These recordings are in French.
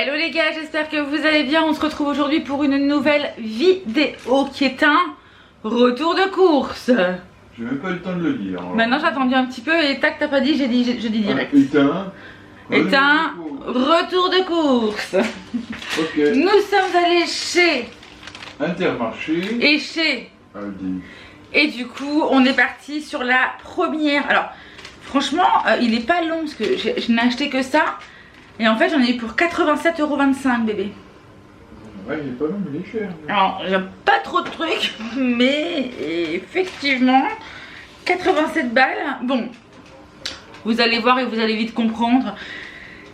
Hello les gars, j'espère que vous allez bien. On se retrouve aujourd'hui pour une nouvelle vidéo qui est un retour de course. J'ai même pas eu le temps de le dire. Maintenant j'ai attendu un petit peu et tac, t'as pas dit, je dis direct. Est un retour de course. Ok. Nous sommes allés chez Intermarché et chez Aldi. Et du coup on est parti sur la première. Alors franchement il est pas long parce que je n'ai acheté que ça. Et en fait j'en ai eu pour 87,25 € bébé. Ouais, il est pas long, mais il est cher. Alors j'ai pas trop de trucs, mais effectivement 87 balles. Bon, vous allez voir et vous allez vite comprendre.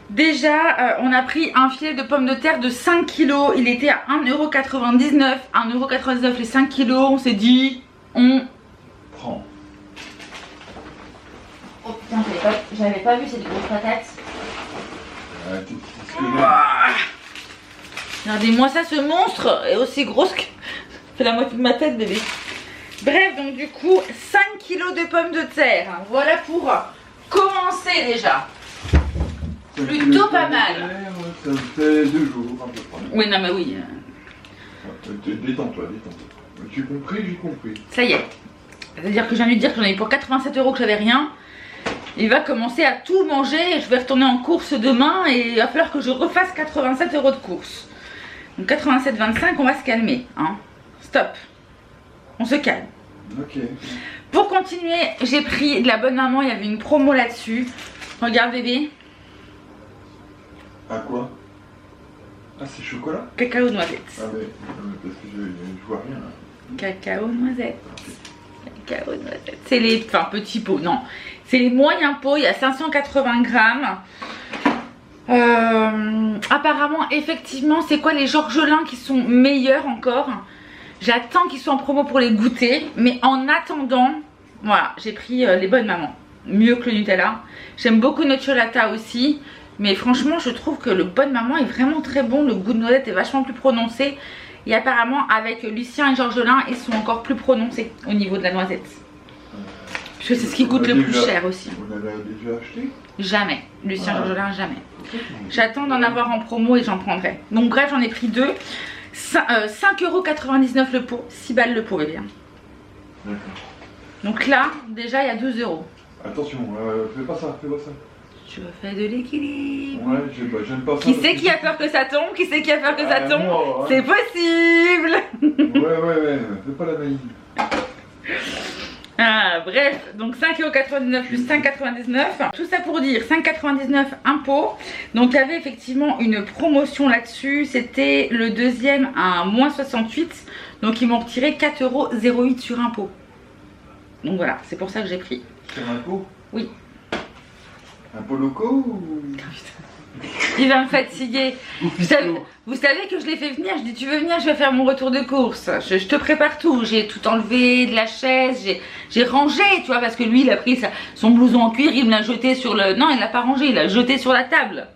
Déjà on a pris un filet de pommes de terre de 5 kg. Il était à 1,99 €. 1,99 € les 5 kg. On s'est dit on prend. Oh putain, j'avais pas vu cette grosse patate. Regardez-moi ça, ce monstre est aussi grosse que... Ça fait la moitié de ma tête bébé. Bref, donc du coup 5 kg de pommes de terre. Voilà pour commencer déjà. Plutôt pas mal. Ça me fait 2 jours à peu près. Oui, non mais oui. Détends-toi. J'ai compris, j'ai compris. Ça y est. C'est-à-dire que j'ai envie de dire que j'en ai eu pour 87 € que j'avais rien. Il va commencer à tout manger. Je vais retourner en course demain et il va falloir que je refasse 87 € de course. Donc 87,25, on va se calmer. Hein. Stop. On se calme. Ok. Pour continuer, j'ai pris de la bonne maman. Il y avait une promo là-dessus. Regarde bébé. À quoi? Ah, c'est chocolat? Cacao noisette. Ah ouais, parce que je vois rien là. Cacao noisette. Cacao noisette. C'est les petits pots, non. C'est les moyens pots, il y a 580 grammes. Apparemment, effectivement, c'est quoi les Georgelins qui sont meilleurs encore. J'attends qu'ils soient en promo pour les goûter. Mais en attendant, voilà, j'ai pris les bonnes mamans. Mieux que le Nutella. J'aime beaucoup notre Nocciolata aussi. Mais franchement, je trouve que le bonne maman est vraiment très bon. Le goût de noisette est vachement plus prononcé. Et apparemment, avec Lucien et Georgelin, ils sont encore plus prononcés au niveau de la noisette. Parce que c'est ce qui coûte le plus cher aussi. Vous l'avez déjà acheté? Jamais. Lucien, Georgelin, jamais. J'attends d'en avoir en promo et j'en prendrai. Donc bref, j'en ai pris deux. 5,99 € le pot. 6 balles le pot, bébé. D'accord. Donc là, déjà, il y a 12 €. Attention, fais pas ça. Je fais de l'équilibre. Ouais, j'aime pas ça. Qui c'est qui a peur que ça tombe? Qui c'est qui a peur que ça tombe? Moi, hein. C'est possible. Ouais, fais pas la naïve. Ah, bref, donc 5,99 € plus 5,99 €. Tout ça pour dire 5,99 € un pot. Donc il y avait effectivement une promotion là-dessus. C'était le deuxième à -68 €. Donc ils m'ont retiré 4,08 € sur un pot. Donc voilà, c'est pour ça que j'ai pris. Sur un pot? Oui. Un pot loco ou... Il va me fatiguer. Vous savez que je l'ai fait venir. Je dis tu veux venir, je vais faire mon retour de course. Je te prépare tout. J'ai tout enlevé de la chaise. J'ai rangé, tu vois, parce que lui il a pris son blouson en cuir, il me l'a jeté sur le... Non, il l'a pas rangé, il l'a jeté sur la table.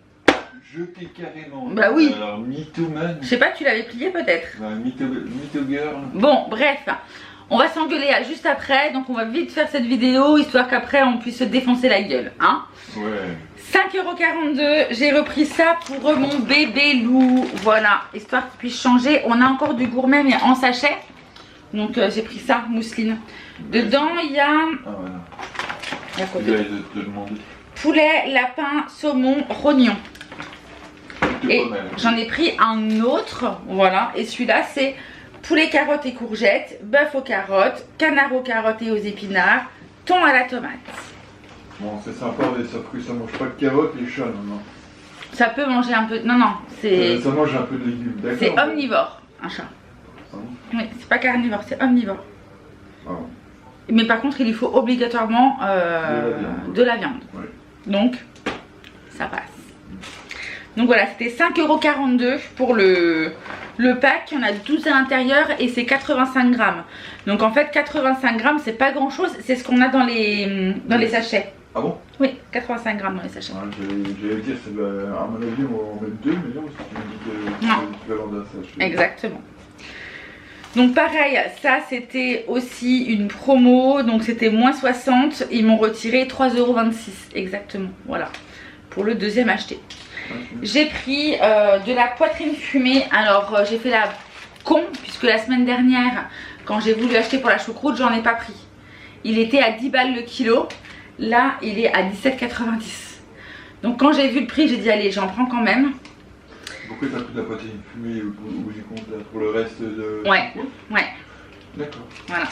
Jeté carrément. Bah oui. Alors mythomane. Je sais pas, tu l'avais plié peut-être. Bah, mytho girl. Bon, bref. On va s'engueuler juste après. Donc on va vite faire cette vidéo, histoire qu'après on puisse se défoncer la gueule. Hein. Ouais. 5,42 €, j'ai repris ça pour mon bébé loup. Voilà, histoire qu'il puisse changer. On a encore du gourmet mais en sachet. Donc j'ai pris ça, mousseline. Dedans il y a... Ah voilà. Il y a quoi Je vais te demander. poulet, lapin, saumon, rognon. Et j'en ai pris un autre, voilà. Et celui-là c'est poulet, carottes et courgettes, bœuf aux carottes, canard aux carottes et aux épinards, thon à la tomate. Bon, c'est sympa, mais sauf que ça mange pas de carottes, les chats, non. Ça peut manger un peu... Non, c'est... Ça mange un peu de légumes, d'accord. C'est omnivore, un chat. Oui, c'est pas carnivore, c'est omnivore. Ah. Mais par contre, il lui faut obligatoirement de la viande. Ouais. Donc, ça passe. Donc voilà, c'était 5,42 € pour le pack. Il y en a 12 à l'intérieur et c'est 85 grammes. Donc en fait, 85 grammes, c'est pas grand chose. C'est ce qu'on a dans les sachets. Ah bon? Oui, 85 grammes dans les sachets. Ouais, j'allais dire, à mon avis, on va mettre 2, mais non, parce que tu me dis que tu vas vendre un sachet. Exactement. Donc pareil, ça c'était aussi une promo. Donc c'était -60. Ils m'ont retiré 3,26 € exactement. Voilà, pour le deuxième acheté. J'ai pris de la poitrine fumée. Alors j'ai fait la con puisque la semaine dernière quand j'ai voulu acheter pour la choucroute j'en ai pas pris. Il était à 10 balles le kilo. Là il est à 17,90. Donc quand j'ai vu le prix j'ai dit allez j'en prends quand même. Pourquoi t'as pris de la poitrine fumée ou du compte là, pour le reste de... Ouais. D'accord. Voilà.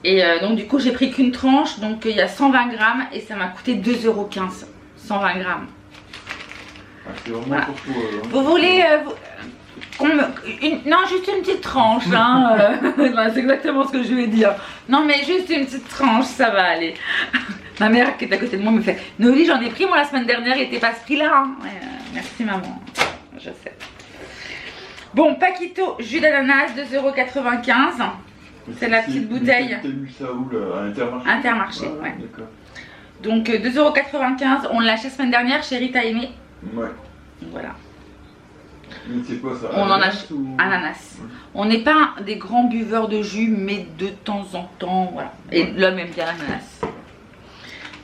Et donc du coup j'ai pris qu'une tranche. Donc il y a 120 grammes et ça m'a coûté 2,15 €. 120 grammes. Ah, c'est vraiment Voilà. pour toi. Vous voulez non, juste une petite tranche, hein. C'est exactement ce que je vais dire. Non, mais juste une petite tranche, ça va aller. Ma mère qui est à côté de moi me fait Noélie, j'en ai pris moi la semaine dernière, il était pas ce prix-là. Hein. Ouais, merci maman, je sais. Bon, Paquito jus d'ananas, 2,95 €. C'est la petite bouteille. T'as lu ça où là? À Intermarché? Intermarché, ouais. D'accord. Donc 2,95 €. On l'a acheté la semaine dernière, chérie, t'as aimé? Ouais. Voilà. Mais c'est quoi ça? On en achète ananas. Ouais. On n'est pas des grands buveurs de jus, mais de temps en temps, voilà. Et l'homme aime bien l'ananas.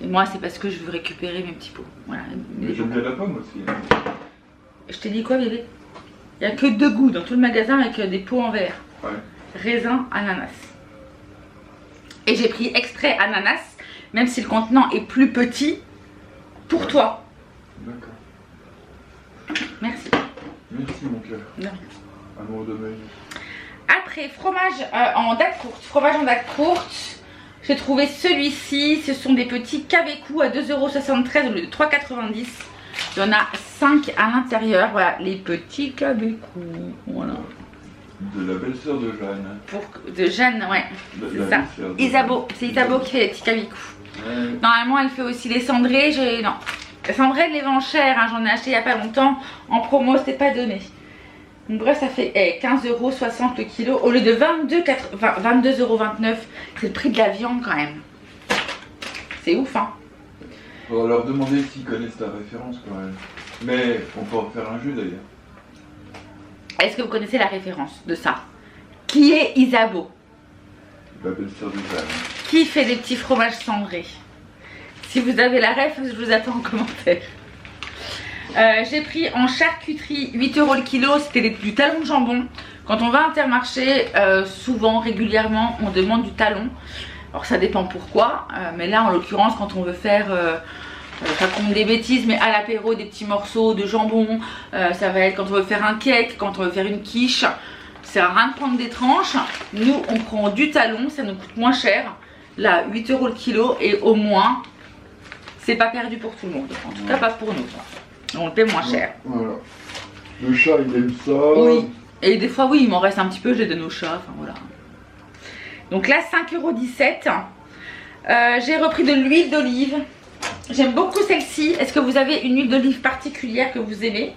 Et moi, c'est parce que je veux récupérer mes petits pots. Voilà. Mais j'aime bien la pomme aussi. Je t'ai dit quoi, bébé? Il n'y a que 2 goûts dans tout le magasin avec des pots en verre. Ouais. Raisin, ananas. Et j'ai pris extrait ananas, même si le contenant est plus petit, pour toi. D'accord. Merci. Merci mon cœur. Non. Amour de ma vie. Après, fromage en date courte. Fromage en date courte. J'ai trouvé celui-ci. Ce sont des petits Québécois à 2,73 € au lieu de 3,90 €. Il y en a 5 à l'intérieur. Voilà, les petits Québécois. Voilà. De la belle-sœur de Jeanne. De Jeanne, ouais. C'est ça. Isabeau. C'est Isabeau qui fait les petits Québécois. Ouais. Normalement, elle fait aussi les cendrés. Non. Les cendrés, elle les vend cher. Hein. J'en ai acheté il n'y a pas longtemps. En promo, c'était pas donné. Donc bref, ça fait 15,60 € le kilo au lieu de 22,29 €. C'est le prix de la viande quand même. C'est ouf, hein. On va leur demander s'ils connaissent ta référence quand même. Mais on peut en faire un jeu d'ailleurs. Est-ce que vous connaissez la référence de ça? Qui est Isabeau? La belle-sœur de Jeanne. Qui fait des petits fromages cendrés? Si vous avez la ref, je vous attends en commentaire. J'ai pris en charcuterie 8 € le kilo, c'était du talon de jambon. Quand on va à Intermarché, souvent, régulièrement, on demande du talon. Alors ça dépend pourquoi, mais là en l'occurrence quand on veut faire, ça compte des bêtises, mais à l'apéro des petits morceaux de jambon, ça va être quand on veut faire un cake, quand on veut faire une quiche. C'est à rien de prendre des tranches, nous on prend du talon, ça nous coûte moins cher. Là 8 € le kilo et au moins, c'est pas perdu pour tout le monde, en tout cas pas pour nous. On le paie moins cher. Voilà. Le chat il aime ça. Oui. Et des fois oui il m'en reste un petit peu, je les donne au chat, enfin voilà. Donc là 5,17 €. J'ai repris de l'huile d'olive. J'aime beaucoup celle-ci. Est-ce que vous avez une huile d'olive particulière que vous aimez?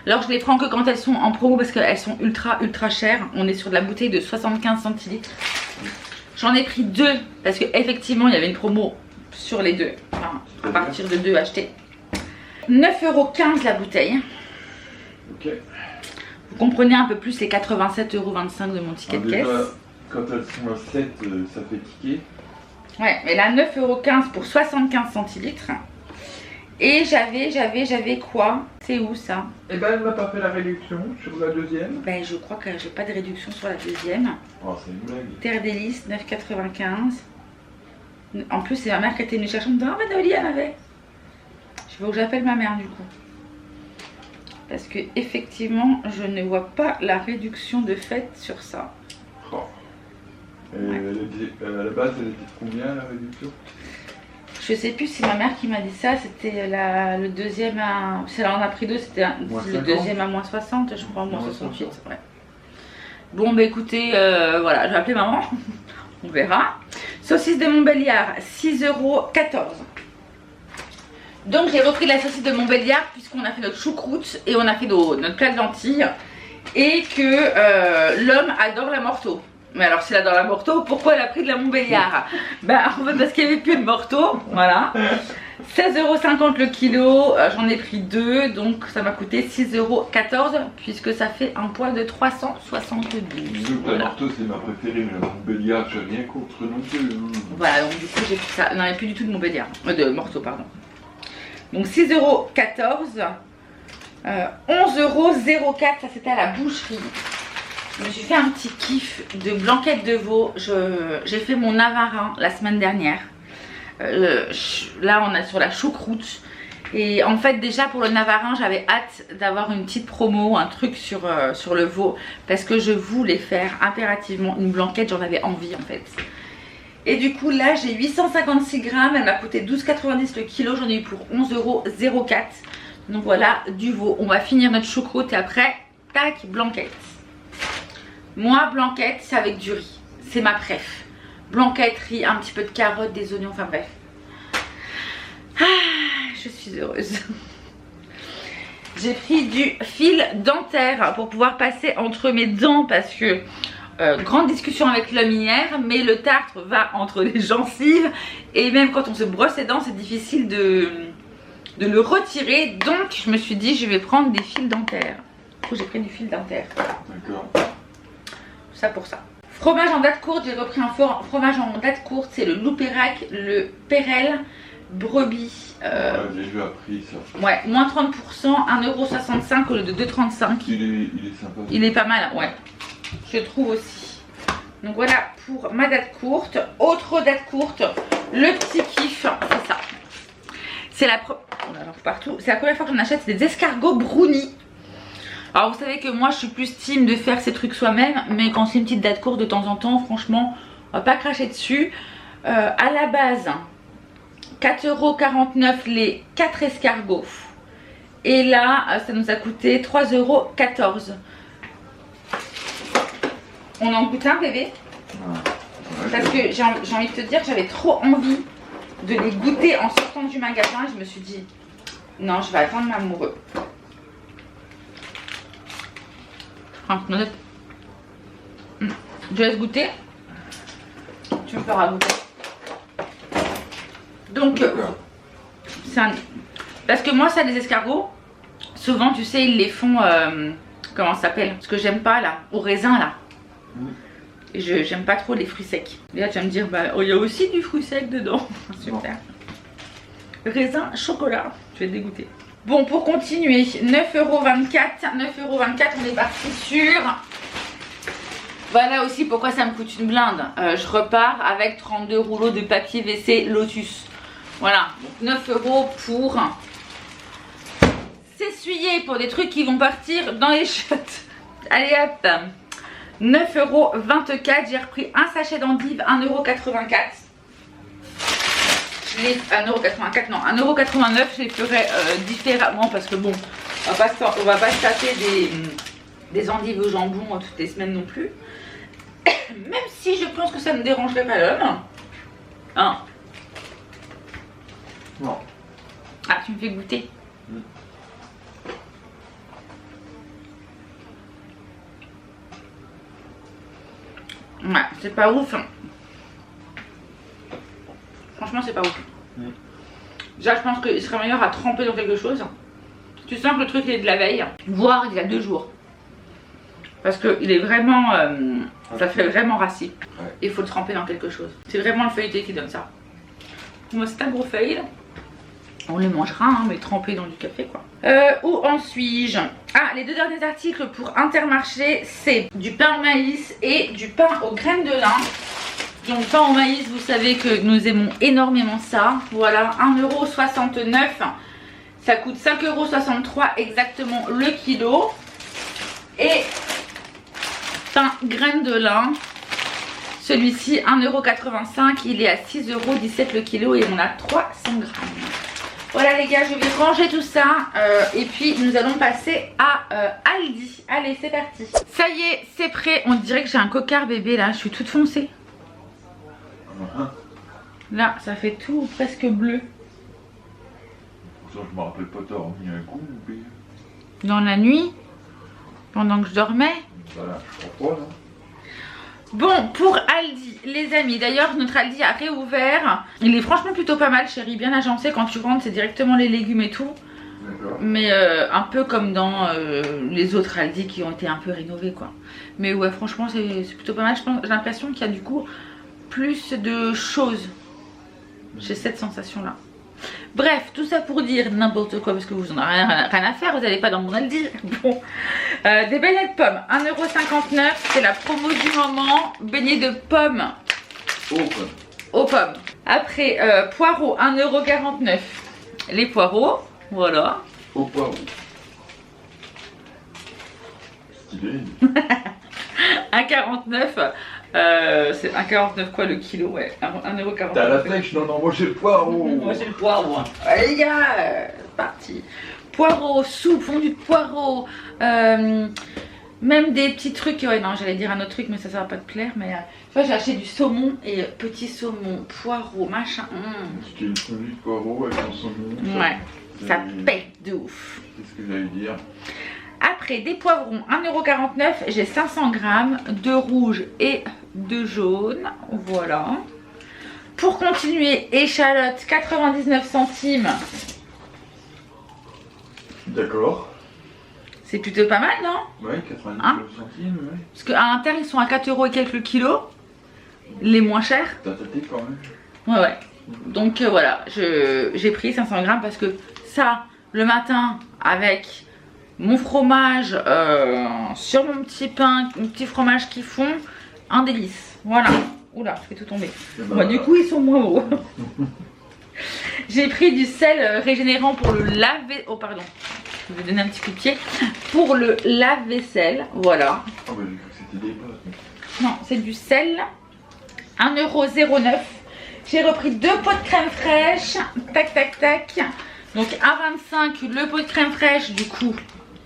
Alors je les prends que quand elles sont en promo parce qu'elles sont ultra chères. On est sur de la bouteille de 75 centilitres. J'en ai pris 2 parce qu'effectivement il y avait une promo sur les 2. Enfin, à partir de 2 achetés. 9,15 € la bouteille. Ok. Vous comprenez un peu plus les 87,25 € de mon ticket de caisse. Quand elles sont à 7, ça fait ticket. Ouais, mais là 9,15 € pour 75 centilitres. Et j'avais quoi? C'est où ça? Et ben elle m'a pas fait la réduction sur la deuxième. Ben je crois que j'ai pas de réduction sur la deuxième. Oh c'est une blague. Terre délice 9,95 €. En plus c'est ma mère qui était venue chercher en me disant ah ben Noélie elle avait. Je veux que j'appelle ma mère du coup. Parce que effectivement je ne vois pas la réduction de fait sur ça. Oh. Et Ouais. à la base elle était de combien la réduction? Je sais plus si ma mère qui m'a dit ça, c'était le deuxième à... Si elle en a pris 2, c'était le deuxième à moins 60, je crois, moins 68. Ouais. Bon bah écoutez, voilà, je vais appeler maman, on verra. Saucisse de Montbéliard, 6,14 €. Donc j'ai repris la saucisse de Montbéliard puisqu'on a fait notre choucroute et on a fait notre plat de lentilles. Et que l'homme adore la morteau. Mais alors s'il adore la morteau, pourquoi elle a prit de la Montbéliard? Bah en fait parce qu'il n'y avait plus de morteau, voilà. 16,50 € le kilo, j'en ai pris 2, donc ça m'a coûté 6,14 € puisque ça fait un poids de 372. La morteau c'est ma préférée, mais la Montbéliard j'ai rien contre non plus. Hein. Voilà, donc du coup j'ai pris ça, non il n'y a plus du tout de Montbéliard, de morteau pardon. Donc 6,14 €. 11,04 €, ça c'était à la boucherie. Je me suis fait un petit kiff de blanquette de veau. J'ai fait mon Navarin la semaine dernière. Là on est sur la choucroute. Et en fait déjà pour le Navarin j'avais hâte d'avoir une petite promo, un truc sur le veau. Parce que je voulais faire impérativement une blanquette, j'en avais envie en fait. Et du coup là j'ai 856 grammes, elle m'a coûté 12,90 € le kilo, j'en ai eu pour 11,04 €. Donc voilà du veau, on va finir notre choucroute et après, tac, blanquette. Moi blanquette c'est avec du riz, c'est ma préf. Blanquette, riz, un petit peu de carottes, des oignons, enfin bref. Ah, je suis heureuse. J'ai pris du fil dentaire pour pouvoir passer entre mes dents parce que grande discussion avec l'homme hier, mais le tartre va entre les gencives et même quand on se brosse les dents c'est difficile de le retirer, donc je me suis dit je vais prendre des fils dentaires. Du coup j'ai pris du fil dentaire. D'accord. Ça pour ça. Fromage en date courte, j'ai repris un fromage en date courte, c'est le Loupérac, le Pérel brebis. J'ai vu à prix ça. Ouais, moins 30%, 1,65 € au lieu de 2,35 €. Il est sympa. Il est pas mal, ouais. Je trouve aussi. Donc voilà pour ma date courte. Autre date courte, le petit kiff, c'est ça. C'est la première fois que j'en achète, c'est des escargots brownie. Alors vous savez que moi je suis plus team de faire ces trucs soi-même, mais quand c'est une petite date courte de temps en temps, franchement, on va pas cracher dessus. À la base, 4,49 € les 4 escargots. Et là, ça nous a coûté 3,14 €. On en goûte un bébé? Parce que j'ai envie de te dire que j'avais trop envie de les goûter en sortant du magasin. Et je me suis dit, non, je vais attendre l'amoureux. Je laisse goûter. Tu me feras goûter. Donc, parce que moi, ça, les escargots, souvent, tu sais, ils les font, comment ça s'appelle? Ce que j'aime pas là, au raisin là. Et j'aime pas trop les fruits secs. Et là, tu vas me dire, bah, oh, il y a aussi du fruit sec dedans. Super. Raisin, chocolat. Je vais te dégoûter. Bon, pour continuer, 9,24 €. 9,24 €, on est parti sur... Voilà aussi pourquoi ça me coûte une blinde. Je repars avec 32 rouleaux de papier WC Lotus. Voilà, donc 9 € pour s'essuyer pour des trucs qui vont partir dans les chiottes. Allez hop, 9,24 €. J'ai repris un sachet d'endives, 1,84 €. 1,84 €, non, 1,89 €. Je les ferai différemment parce que bon, on va pas se taper des endives au jambon toutes les semaines non plus. Même si je pense que ça ne dérangerait pas l'homme. Hein? Non. Ah, tu me fais goûter. Ouais, c'est pas ouf. Franchement, c'est pas ouf. Déjà, je pense qu'il serait meilleur à tremper dans quelque chose. Tu sens que le truc il est de la veille, voire il y a 2 jours. Parce qu'il est vraiment... ça fait vraiment rassis. Ouais. Il faut le tremper dans quelque chose. C'est vraiment le feuilleté qui donne ça. Moi, c'est un gros feuille. On le mangera, hein, mais trempé dans du café, quoi. Où en suis-je? Ah, les 2 derniers articles pour Intermarché, c'est du pain au maïs et du pain aux graines de lin. Donc, pain au maïs, vous savez que nous aimons énormément ça. Voilà, 1,69 €. Ça coûte 5,63 € exactement le kilo. Et pain graines de lin, celui-ci 1,85 €, il est à 6,17 € le kilo et on a 300 grammes. Voilà les gars, je vais ranger tout ça et puis nous allons passer à Aldi. Allez, c'est parti. Ça y est, c'est prêt. On dirait que j'ai un cocard bébé là, je suis toute foncée. Là, ça fait tout presque bleu. Pourtant, je me rappelle pas t'avoir mis un coup. Dans la nuit, pendant que je dormais. Voilà, je crois pas, non? Bon, pour Aldi, les amis, d'ailleurs notre Aldi a réouvert. Il est franchement plutôt pas mal, chérie, bien agencé. Quand tu rentres, c'est directement les légumes et tout. Mais un peu comme dans les autres Aldi qui ont été un peu rénovés, quoi. Mais ouais, franchement, c'est plutôt pas mal. J'ai l'impression qu'il y a du coup plus de choses. J'ai cette sensation-là. Bref, tout ça pour dire n'importe quoi parce que vous en avez rien à faire, vous n'allez pas dans mon Aldi. Bon, des beignets de pommes, 1,59 €, c'est la promo du moment. Beignets de pommes aux pommes. Après, poireaux, 1,49 €. Les poireaux, voilà. Au poireau. Stylé. 1,49 €. C'est 1,49 € quoi le kilo, ouais. 1,49 €. T'as la pêche, non, moi j'ai le poireau. Moi j'ai le poireau. Allez les gars, parti. Poireau, soupe, fondu de poireau. Même des petits trucs. Ouais, non, j'allais dire un autre truc, mais ça va pas te plaire. Mais tu vois, j'ai acheté du saumon et petit saumon, poireau, machin. C'était une fondue de poireau avec un saumon. Ouais, ça pète de ouf. C'est ce que j'allais dire. Après, des poivrons, 1,49 €. J'ai 500 grammes de rouge et de jaune. Voilà. Pour continuer, échalotes, 99 centimes. D'accord. C'est plutôt pas mal, non? Ouais, 99 centimes, ouais. Parce qu'à Inter, ils sont à 4 € et quelques le kilo. Les moins chers. T'as tâté quand même. Ouais. Donc voilà, j'ai pris 500 grammes parce que ça, le matin, avec mon fromage sur mon petit pain, mon petit fromage qui fond, un délice. Voilà. Oula, je fais tout tomber. Bah, du coup, ils sont moins hauts. J'ai pris du sel régénérant pour le lave... Oh, pardon. Je vais donner un petit coup de pied. Pour le lave-vaisselle. Voilà. Oh, bah, j'ai cru que c'était des pâtes. Non, c'est du sel. 1,09 €. J'ai repris 2 pots de crème fraîche. Tac, tac, tac. Donc, 1,25 € le pot de crème fraîche. Du coup,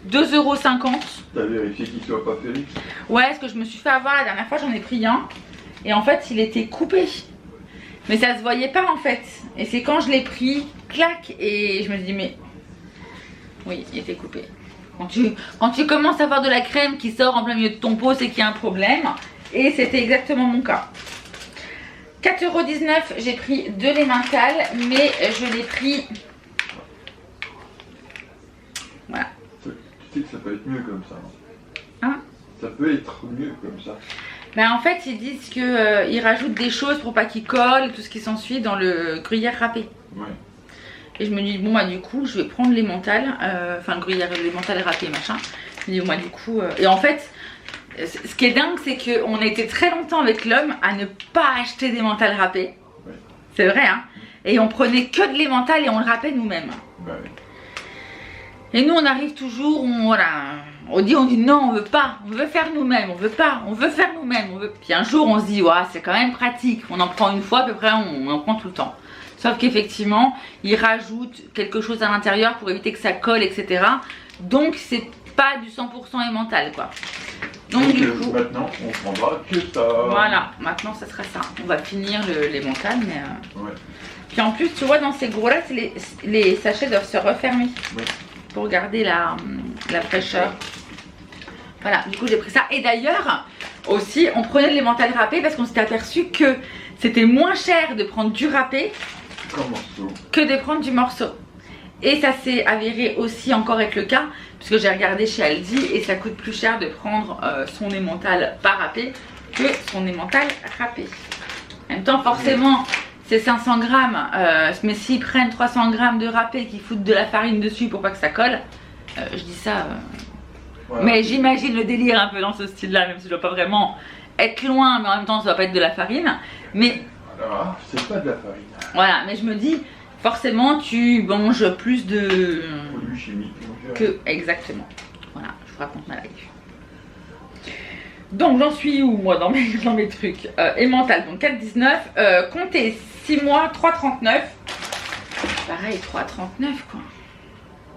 2,50 €. T'as vérifié qu'il soit pas ferré? Ouais, parce que je me suis fait avoir la dernière fois, j'en ai pris un. Et en fait, il était coupé. Mais ça se voyait pas en fait. Et c'est quand je l'ai pris, clac, et je me dis mais... Oui, il était coupé. Quand tu commences à avoir de la crème qui sort en plein milieu de ton pot, c'est qu'il y a un problème. Et c'était exactement mon cas. 4,19 €, j'ai pris de l'emmental, mais je l'ai pris... Voilà. Tu sais que ça peut être mieux comme ça. Hein? Ça peut être mieux comme ça. Ben en fait, ils disent qu'ils rajoutent des choses pour pas qu'ils collent et tout ce qui s'ensuit dans le gruyère râpé. Ouais. Et je me dis, bon, bah, du coup, je vais prendre l'emmental, enfin, le gruyère, l'emmental râpé, machin. Je me dis, bon, bah, du coup, et en fait, ce qui est dingue, c'est qu'on a été très longtemps avec l'homme à ne pas acheter d'emmental râpé. Ouais. C'est vrai, hein. Et on prenait que de l'emmental et on le râpait nous-mêmes. Bah oui. Et nous, on arrive toujours, on dit non, on veut pas, on veut faire nous-mêmes, on veut pas, on veut faire nous-mêmes, on veut. Puis un jour, on se dit, ouais, c'est quand même pratique, on en prend une fois, puis après, on en prend tout le temps. Sauf qu'effectivement, ils rajoutent quelque chose à l'intérieur pour éviter que ça colle, etc. Donc, c'est pas du 100% emmental, quoi. Donc du coup, maintenant, on prendra que ça. Voilà, maintenant, ça sera ça. On va finir l'emmental, mais... Ouais. Puis en plus, tu vois, dans ces gros-là, les sachets doivent se refermer. Ouais. Pour garder la fraîcheur. Voilà, du coup j'ai pris ça. Et d'ailleurs, aussi, on prenait de l'emmental râpé parce qu'on s'était aperçu que c'était moins cher de prendre du râpé que de prendre du morceau. Et ça s'est avéré aussi encore être le cas, puisque j'ai regardé chez Aldi et ça coûte plus cher de prendre son emmental pas râpé que son emmental râpé. En même temps, forcément... C'est 500 grammes, mais s'ils prennent 300 grammes de râpé qui foutent de la farine dessus pour pas que ça colle, je dis ça. Voilà. Mais j'imagine le délire un peu dans ce style-là, même si je dois pas vraiment être loin, mais en même temps ça doit pas être de la farine. Mais alors, c'est pas de la farine. Voilà, mais je me dis, forcément tu manges plus de produits chimiques. Que exactement. Voilà, je vous raconte ma life. Donc j'en suis où moi dans mes trucs emmental, donc 4,19 comptez 6 mois 3,39. Pareil 3,39 quoi.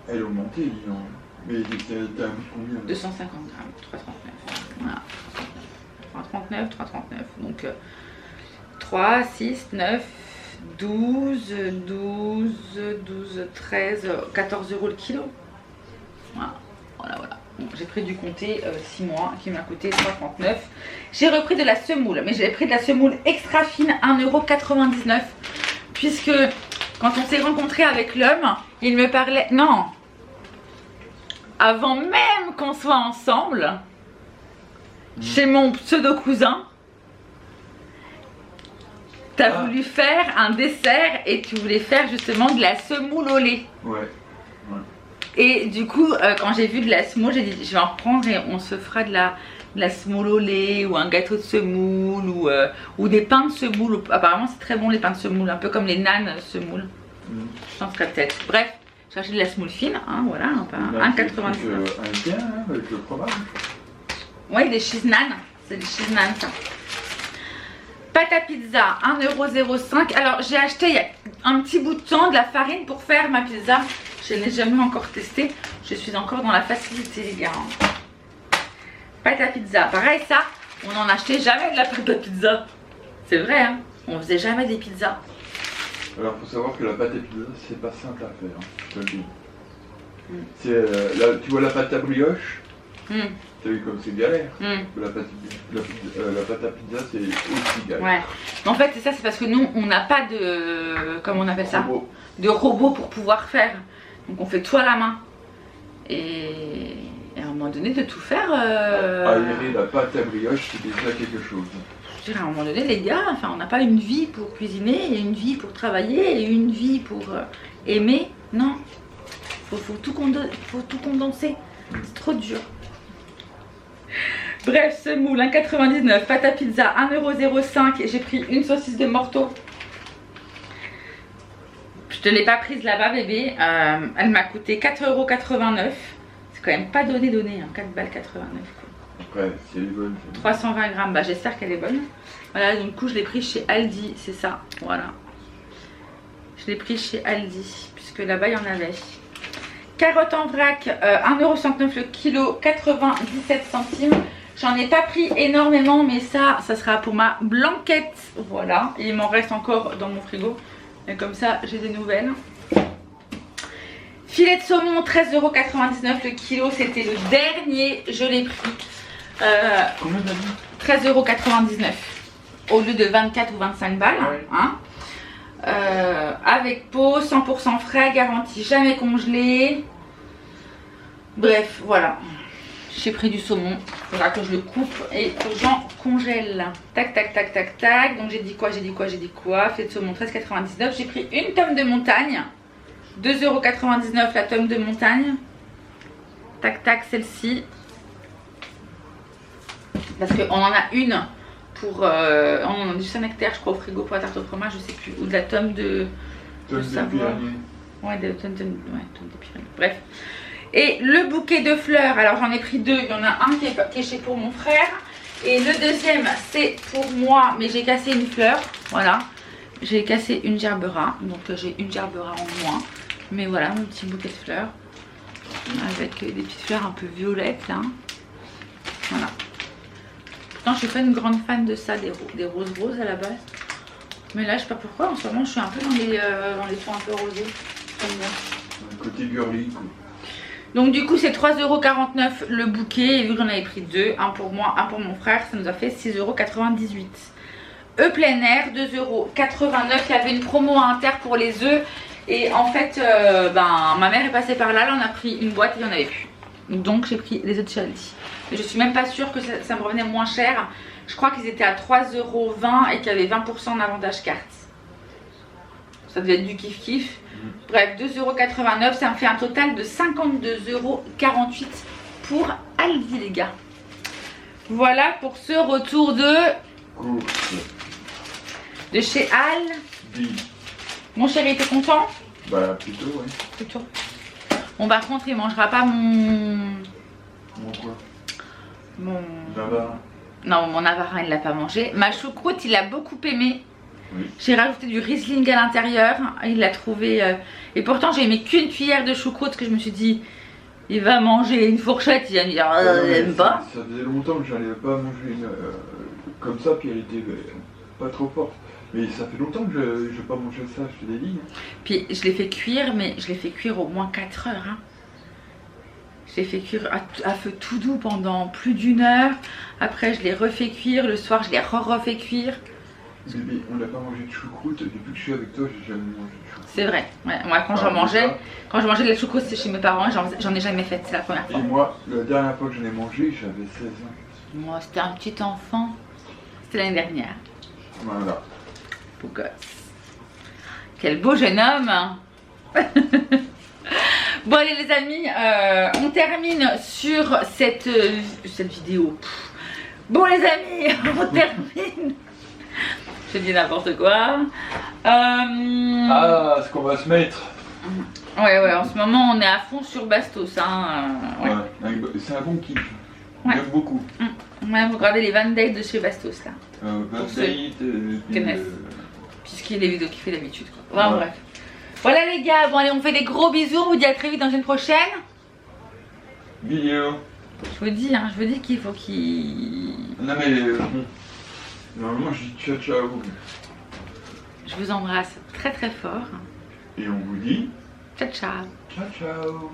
Elle a augmenté disons. Mais t'as mis combien? 250 grammes, 3,39. Voilà. 3,39. Donc 3, 6, 9, 12, 13, 14 € le kilo. Voilà. Bon, j'ai pris du comté 6 mois qui m'a coûté 3,39. J'ai repris de la semoule, mais j'ai pris de la semoule extra fine 1,99 €. Puisque quand on s'est rencontré avec l'homme, il me parlait... Non, avant même qu'on soit ensemble, chez mon pseudo cousin, T'as voulu faire un dessert et tu voulais faire justement de la semoule au lait. Ouais. Et du coup, quand j'ai vu de la semoule, j'ai dit je vais en reprendre et on se fera de la semoule au lait ou un gâteau de semoule ou des pains de semoule. Apparemment, c'est très bon les pains de semoule, un peu comme les nanes semoule. Je pense que peut-être. Bref, j'ai acheté de la semoule fine, hein, voilà, un pain 1,99. Indien, hein, avec le fromage. Ouais, des cheese naan. C'est des cheese naan, ça. Pâte à pizza, 1,05 €. Alors, j'ai acheté il y a un petit bout de temps de la farine pour faire ma pizza. Je n'ai jamais encore testé. Je suis encore dans la facilité, les gars. Pâte à pizza. Pareil, ça, on n'en achetait jamais de la pâte à pizza. C'est vrai, hein. On faisait jamais des pizzas. Alors, faut savoir que la pâte à pizza, c'est pas simple à faire. Hein, je te le dis. Là, tu vois la pâte à brioche. T'as vu comme c'est galère. La pâte à pizza, c'est aussi galère. Ouais. Mais en fait, c'est ça, c'est parce que nous, on n'a pas de. Comment on appelle ça? Robot. De robot pour pouvoir faire. Donc, on fait tout à la main. Et à un moment donné, de tout faire. Aérer la pâte à brioche, c'est déjà quelque chose. Je dirais, à un moment donné, les gars, enfin, on n'a pas une vie pour cuisiner, et une vie pour travailler, et une vie pour aimer. Non. Faut tout condenser. C'est trop dur. Bref, semoule 1,99 €, pâte à pizza 1,05 €. J'ai pris une saucisse de Morteau. Je te l'ai pas prise là-bas, bébé. Elle m'a coûté 4,89 €. C'est quand même pas donné, hein. 4,89 $. Après, c'est les bonnes. 320 grammes, bah j'espère qu'elle est bonne. Voilà, du coup je l'ai pris chez Aldi, c'est ça, voilà. Je l'ai pris chez Aldi, puisque là-bas il y en avait. Carottes en vrac, 1,69 € le kilo, 97 centimes. J'en ai pas pris énormément, mais ça sera pour ma blanquette. Voilà, et il m'en reste encore dans mon frigo. Et comme ça, j'ai des nouvelles. Filet de saumon, 13,99 € le kilo. C'était le dernier, je l'ai pris. Combien t'as dit? 13,99 € au lieu de 24 ou 25 balles. Ouais. Hein. Avec peau, 100% frais, garantie jamais congelé. Bref, voilà. J'ai pris du saumon. Il faudra que je le coupe et que j'en congèle. Tac, tac, tac, tac, tac. Donc j'ai dit quoi? Filet de saumon, 13,99 €. J'ai pris une tome de montagne. 2,99 € la tome de montagne. Tac, tac, celle-ci. Parce qu'on en a une pour. On en a du Saint-Nectaire, je crois, au frigo pour la tarte au fromage, je sais plus. Ou de la tome de. Savoie. Ouais, de tome des Pyrénées. Bref. Et le bouquet de fleurs, alors j'en ai pris deux. Il y en a un qui est chez pour mon frère. Et le deuxième, c'est pour moi. Mais j'ai cassé une fleur. Voilà. J'ai cassé une gerbera. Donc j'ai une gerbera en moins. Mais voilà, mon petit bouquet de fleurs. Avec des petites fleurs un peu violettes là. Voilà. Pourtant, je suis pas une grande fan de ça, des roses à la base. Mais là, je sais pas pourquoi, en ce moment, je suis un peu dans les tons un peu rosés. Côté girly, quoi. Donc, du coup, c'est 3,49 € le bouquet. Et vu que j'en avais pris deux, un pour moi, un pour mon frère, ça nous a fait 6,98 €. Plein air, 2,89 €. Il y avait une promo à Inter pour les œufs. Et en fait, ma mère est passée par là. Là, on a pris une boîte et il n'y en avait plus. Donc, j'ai pris les œufs de chez Aldi. Mais je suis même pas sûre que ça me revenait moins cher. Je crois qu'ils étaient à 3,20 € et qu'il y avait 20% en avantage carte. Ça devait être du kiff-kiff. Bref, 2,89 €, ça me fait un total de 52,48 € pour Aldi, les gars. Voilà pour ce retour de chez Aldi. Mon chéri, t'es content? Bah, plutôt, ouais. Plutôt. Bon, par contre, il mangera pas mon... Mon quoi? Mon... Navarin. Non, mon Navarin, il l'a pas mangé. Ma choucroute, il a beaucoup aimé. Oui. J'ai rajouté du Riesling à l'intérieur. Il l'a trouvé... Et pourtant, j'ai mis qu'une cuillère de choucroute que je me suis dit... Il va manger une fourchette, il va me dire... il aime pas. Ça faisait longtemps que j'en avais pas mangé une comme ça, puis elle était pas trop forte. Mais ça fait longtemps que je n'ai pas mangé ça, je te l'ai dit. Puis je l'ai fait cuire, mais je l'ai fait cuire au moins 4 heures. Hein. Je l'ai fait cuire à feu tout doux pendant plus d'1 heure. Après, je l'ai refait cuire. Le soir, je l'ai refait cuire. Bébé, on n'a pas mangé de choucroute. Depuis que je suis avec toi, j'ai jamais mangé de choucroute. C'est vrai. Ouais, moi, quand je mangeais de la choucroute, c'était chez mes parents. J'en ai jamais fait. C'est la première fois. Et moi, la dernière fois que j'en ai mangé, j'avais 16 ans. Moi, c'était un petit enfant. C'était l'année dernière. Voilà. Beau gosse. Quel beau jeune homme. Bon allez les amis, on termine sur cette vidéo. Bon les amis, on termine. Je dis n'importe quoi. Ah, ce qu'on va se mettre. Ouais, en ce moment on est à fond sur Bastos. Hein, ouais. C'est un bon kiff. Ouais. J'aime beaucoup. Ouais, vous regardez les Van Date de chez Bastos là. Van Date, puisqu'il y a les vidéos qu'il fait d'habitude. Bon, ouais. Bref. Voilà les gars, bon allez on fait des gros bisous, on vous dit à très vite dans une prochaine vidéo. Je vous dis, hein, qu'il faut qu'il... Non mais... normalement je dis ciao ciao. Je vous embrasse très très fort. Et on vous dit... Ciao ciao. Ciao ciao.